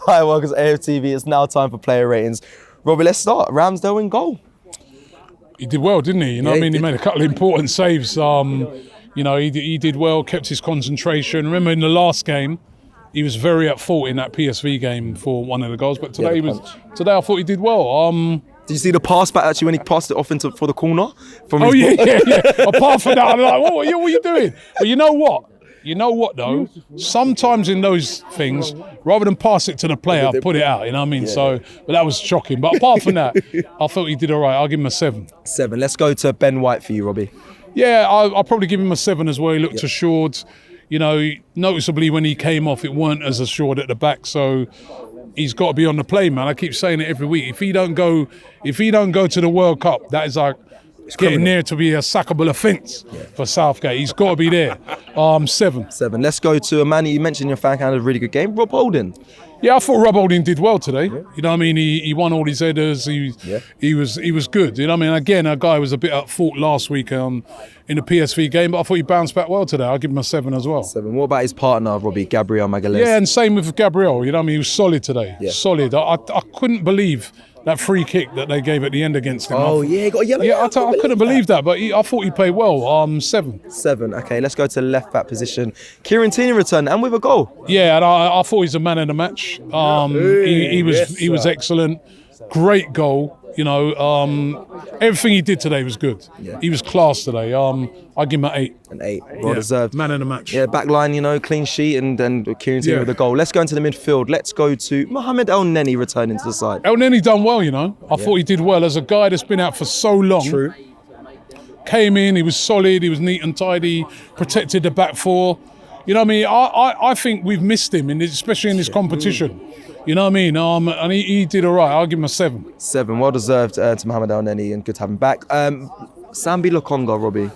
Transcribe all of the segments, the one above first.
Hi, welcome to AFTV. It's now time for player ratings. Robbie, let's start. Ramsdale in goal. He did well, didn't he? You know what I mean? He made a couple of important saves. You know, he did well, kept his concentration. Remember in the last game, he was very at fault in that PSV game for one of the goals. But today today I thought he did well. Did you see the pass back actually when he passed it off for the corner? Yeah. Apart from that, I'm like, what are you doing? But you know what? You know what though? Sometimes in those things, rather than pass it to the player, put it out. You know what I mean? So, but that was shocking. But apart from that, I thought he did all right. I'll give him a 7. 7. Let's go to Ben White for you, Robbie. Yeah, I'll probably give him a 7 as well. He looked assured. You know, noticeably when he came off, it weren't as assured at the back. So he's got to be on the play, man. I keep saying it every week. If he don't go to the World Cup, that is like getting near to be a sackable offence for Southgate. He's got to be there. 7. 7. Let's go to a man you mentioned in your fan had a really good game, Rob Holding. Yeah, I thought Rob Holding did well today. Yeah. You know what I mean? He won all his headers. He was good. You know what I mean? Again, a guy was a bit at fault last week in the PSV game, but I thought he bounced back well today. I'll give him a 7 as well. 7. What about his partner, Robbie, Gabriel Jesus? Yeah, and same with Gabriel. You know what I mean? He was solid today. Yeah. Solid. I couldn't believe that free kick that they gave at the end against him. Oh, yeah, he got a yellow. Yeah, I couldn't believe that, but I thought he played well. 7. 7. Okay, let's go to the left back position. Kieran Tierney returned and with a goal. Yeah, and I thought he's a man of the match. He was excellent. Great goal. You know, everything he did today was good. Yeah. He was class today. I give him an 8. An 8. Well deserved. Man of the match. Yeah, back line, you know, clean sheet and Kieran Tierney with a goal. Let's go into the midfield. Let's go to Mohamed El Neni returning to the side. El Neni done well, you know. I thought he did well as a guy that's been out for so long. True. Came in, he was solid, he was neat and tidy, protected the back four. You know what I mean? I think we've missed him, especially in this competition. You know what I mean? And he did all right. I'll give him a 7. 7. Well deserved to Mohamed El Neni and good to have him back. Sambi Lokonga, Robbie.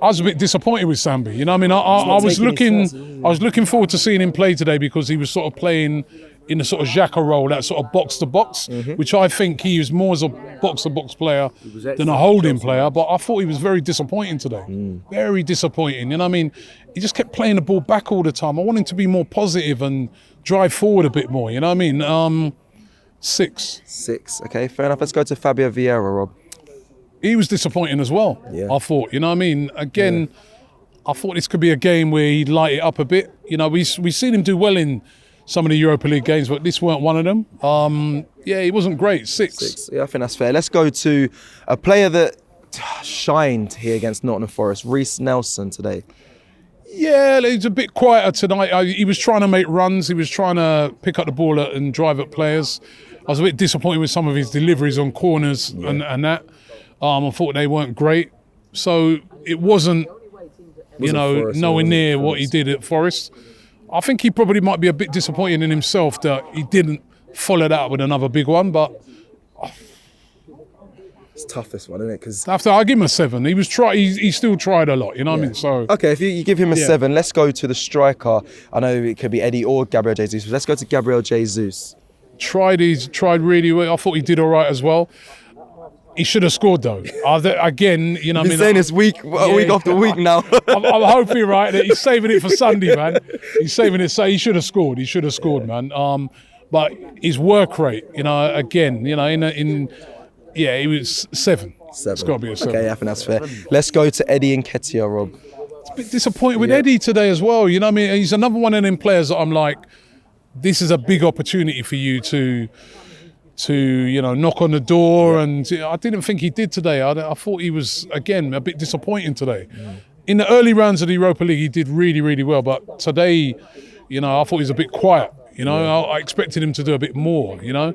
I was a bit disappointed with Sambi. You know what I mean? I was looking forward to seeing him play today because he was sort of playing in a sort of Xhaka role, that sort of box to box, which I think he is more as a box to box player than a holding player. But I thought he was very disappointing today. Very disappointing. You know what I mean? He just kept playing the ball back all the time. I want him to be more positive and drive forward a bit more. You know what I mean? 6. 6. Okay, fair enough. Let's go to Fabio Vieira, Rob. He was disappointing as well. Yeah. I thought. You know what I mean? Again, I thought this could be a game where he'd light it up a bit. You know, we've seen him do well in some of the Europa League games, but this weren't one of them. He wasn't great. 6. Yeah, I think that's fair. Let's go to a player that shined here against Nottingham Forest, Reece Nelson today. Yeah, he's a bit quieter tonight. He was trying to make runs. He was trying to pick up the ball and drive at players. I was a bit disappointed with some of his deliveries on corners and that. I thought they weren't great. So it wasn't nowhere near what he did at Forest. I think he probably might be a bit disappointed in himself that he didn't follow that up with another big one, but it's tough, this one, isn't it? Because after I give him a 7, he still tried a lot. You know what I mean? So okay, if you give him a 7, let's go to the striker. I know it could be Eddie or Gabriel Jesus. Let's go to Gabriel Jesus. Tried really well. I thought he did all right as well. He should have scored though. Again, you know what I mean? Saying this week after week now. I'm hoping, right, that he's saving it for Sunday, man. He's saving it. So he should have scored. He should have scored, man. But his work rate, you know, again, you know, he was 7. It's got to be a 7. Okay, I think that's fair. Let's go to Eddie Nketiah, Rob. It's a bit disappointed with Eddie today as well. You know what I mean? He's another one of them players that I'm like, this is a big opportunity for you to knock on the door, and I didn't think he did today. I thought he was, again, a bit disappointing today. In the early rounds of the Europa League, he did really, really well, but today, you know, I thought he was a bit quiet. You know, I expected him to do a bit more, you know.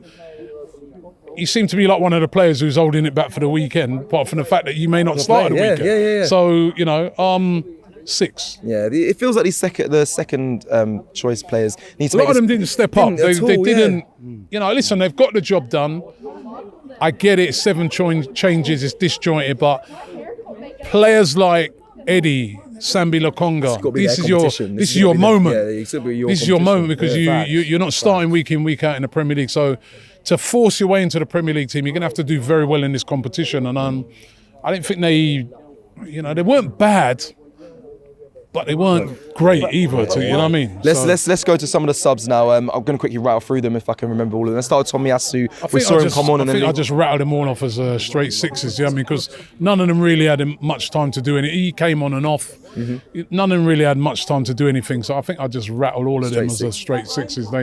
He seemed to be like one of the players who's holding it back for the weekend, apart from the fact that you may not start at the weekend. Yeah. So, you know, 6. Yeah, it feels like the second choice players need to. A lot of them didn't step up. They didn't. You know, listen, they've got the job done. I get it. 7 changes is disjointed, but players like Eddie, Sambi Lokonga, this is your moment. This is your moment because you're not starting week in, week out in the Premier League. So to force your way into the Premier League team, you're going to have to do very well in this competition. And I didn't think they weren't bad. but they weren't great either. You know what I mean? Let's go to some of the subs now. I'm going to quickly rattle through them if I can remember all of them. Let's start with Tomiyasu. We saw him come on, and I just rattled them all off as straight sixes. You know what I mean? Because none of them really had much time to do anything. He came on and off. None of them really had much time to do anything. So I think I just rattled all of them as straight sixes.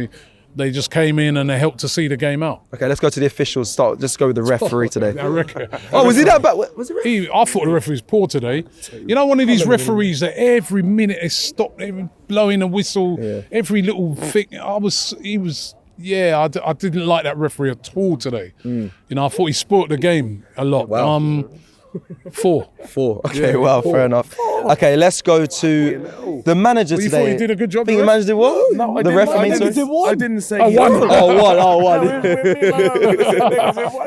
They just came in and they helped to see the game out. Okay, let's go to the officials. Let's go with the referee today. Was he that bad? Was it? I thought the referee was poor today. You know, one of these referees that every minute they stop blowing a whistle, every little thing. I didn't like that referee at all today. You know, I thought he spoilt the game a lot. Wow. 4. Okay, well, fair enough. Okay, let's go to the manager today. You thought he did a good job? Think the manager did what? No, the referee did one. I didn't say one. One. All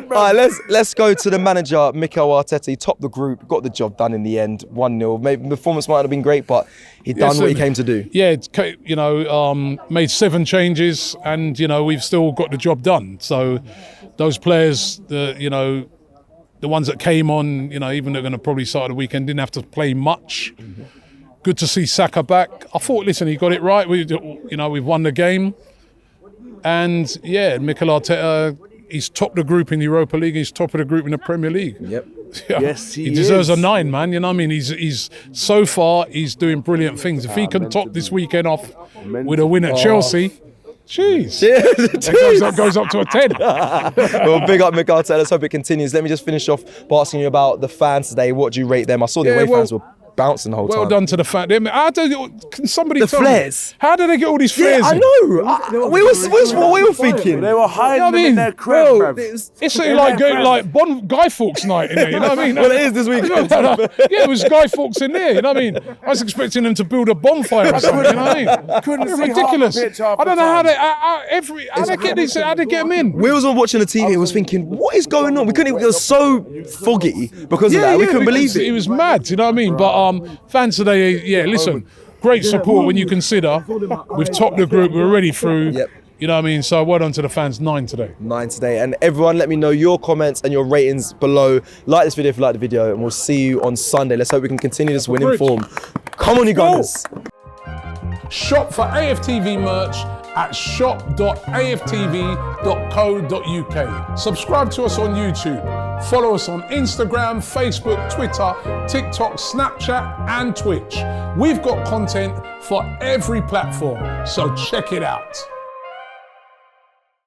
right, let's go to the manager, Mikel Arteta. He topped the group, got the job done in the end, 1-0. Maybe the performance might not have been great, but he done what he came to do. Yeah, you know, made 7 changes, and you know we've still got the job done. So those players, the ones that came on, you know, even they're going to probably start the weekend, didn't have to play much. Good to see Saka back. I thought, listen, he got it right. We've won the game. And, yeah, Mikel Arteta, he's topped the group in the Europa League. He's top of the group in the Premier League. Yep. Yes, he deserves a 9, man. You know what I mean? He's so far, he's doing brilliant things. If he can top this weekend off with a win at Chelsea... Jeez. That goes up to a 10. Well, big up Mikel Arteta. Let's hope it continues. Let me just finish off by asking you about the fans today. What do you rate them? I saw the away fans were bouncing the whole time. Well done to the fans. Can somebody tell flares? Me, how did they get all these flares? Yeah, I know. We were thinking. They were hiding them in their crowd, bruv. It's like Guy Fawkes night in there, you know what I mean? Well, it is this weekend. Yeah, it was Guy Fawkes in there, you know what I mean? I was expecting them to build a bonfire or something, you know what I mean? Couldn't see ridiculous. I don't know how they get them in. We was on watching the TV and was thinking, what is going on? We couldn't. It was so foggy because of that. We couldn't believe it. It was mad, you know what I mean? But fans today, listen, great support when you consider we've topped the group, we're already through. Yep. You know what I mean? So well done to the fans, 9 today. 9 today. And everyone, let me know your comments and your ratings below. Like this video if you like the video, and we'll see you on Sunday. Let's hope we can continue this winning form. Come on, you Gunners. Shop for AFTV merch at shop.aftv.co.uk. Subscribe to us on YouTube. Follow us on Instagram, Facebook, Twitter, TikTok, Snapchat, and Twitch. We've got content for every platform, so check it out.